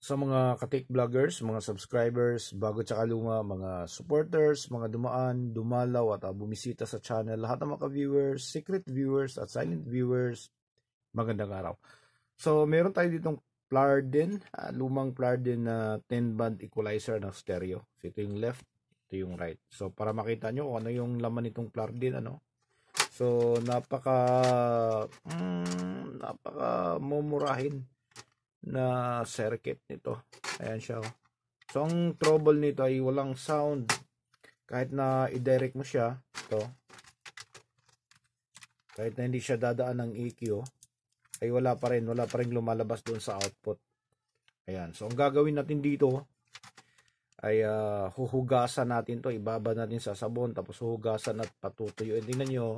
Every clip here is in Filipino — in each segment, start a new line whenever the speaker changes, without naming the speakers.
Sa mga ka-tech vloggers, mga subscribers, bago tsaka luma, mga supporters, mga dumaan, dumalaw at bumisita sa channel, lahat ng mga viewers, secret viewers at silent viewers, magandang araw. So, meron tayo ditong Plardin, lumang Plardin na 10 band equalizer ng stereo. So, ito yung left, ito yung right. So, para makita nyo kung ano yung laman nitong Plardin, ano. So, napaka mumurahin na circuit nito. Ayan siya. So, ang trouble nito ay walang sound. Kahit na i-direct mo siya, ito, kahit na hindi siya dadaan ng EQ, ay wala pa rin lumalabas doon sa output. Ayan. So, ang gagawin natin dito ay huhugasan natin to, ibabad natin sa sabon, tapos huhugasan at patutuyuin. Tingnan nyo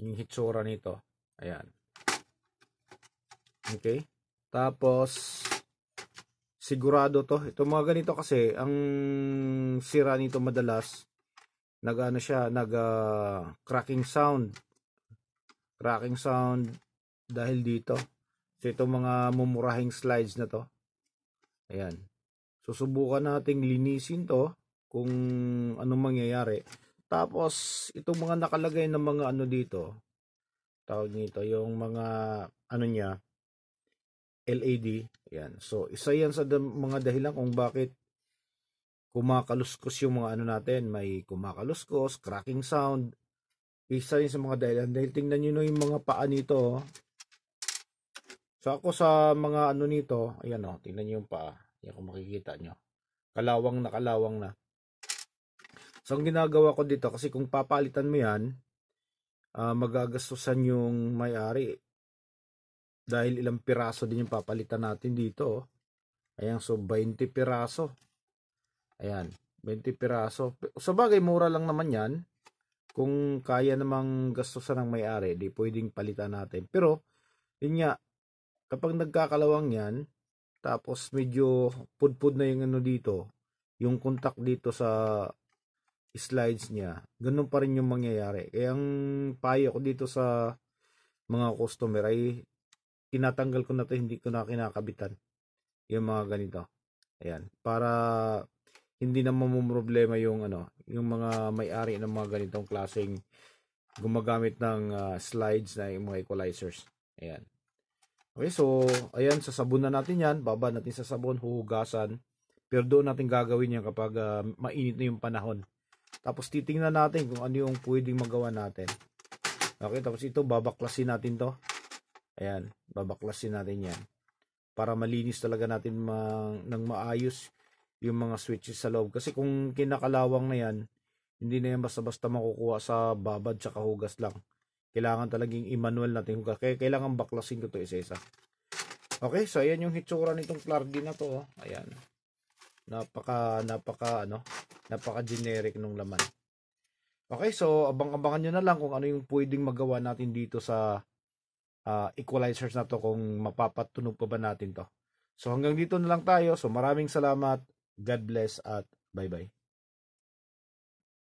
yung hitsura nito. Ayan. Okay? Tapos, sigurado to. Ito mga ganito kasi, ang sira nito madalas, cracking sound. Cracking sound dahil dito. So, itong mga mumurahing slides na to. Ayan. Susubukan nating linisin to kung anong mangyayari. Tapos, itong mga nakalagay ng mga ano dito, tawag nito, yung mga ano niya, LED. Ayan. So, isa yan sa mga dahilan kung bakit kumakaluskos yung mga ano natin. May kumakaluskos, cracking sound. Isa rin sa mga dahilan. Dahil tingnan nyo yung mga paa nito. So, ako sa mga ano nito, ayan o, tingnan nyo yung paa. Ayan kung makikita nyo. Kalawang na. So, ang ginagawa ko dito, kasi kung papalitan mo yan, magagastusan yung may-ari. Dahil ilang piraso din yung papalitan natin dito. Ayan, so 20 piraso. Ayan, 20 piraso. Sa bagay, mura lang naman yan. Kung kaya namang gastusan ng may-ari, di pwedeng palitan natin. Pero, yun nga, kapag nagkakalawang yan, tapos medyo pudpud na yung ano dito, yung contact dito sa slides niya, ganun pa rin yung mangyayari. Kaya ang payo ko dito sa mga customer ay tinatanggal ko na to, hindi ko na kinakabitan yung mga ganito. Ayan, para hindi na mamumroblema yung ano, yung mga may-ari ng mga ganitong klaseng gumagamit ng slides na yung mga equalizers. Ayan. Okay, so ayan, sasabon na natin yan, babad natin sa sabon, huhugasan. Pero doon natin gagawin yan kapag mainit na yung panahon. Tapos titingnan natin kung ano yung pwedeng magawa natin. Okay, tapos ito babaklasin natin to. Ayan, babaklasin natin yan. Para malinis talaga natin ng maayos yung mga switches sa loob. Kasi kung kinakalawang na yan, hindi na yan basta-basta makukuha sa babad sa hugas lang. Kailangan talagang i-manual natin hugas. Kaya kailangan baklasin ko to isa-isa. Okay, so ayan yung hitsura nitong Plardin na to. Ayan. Napaka generic nung laman. Okay, so abang-abangan nyo na lang kung ano yung pwedeng magawa natin dito sa equalizers na to, kung mapapatunog pa ba natin to. So hanggang dito na lang tayo. So maraming salamat. God bless at bye-bye.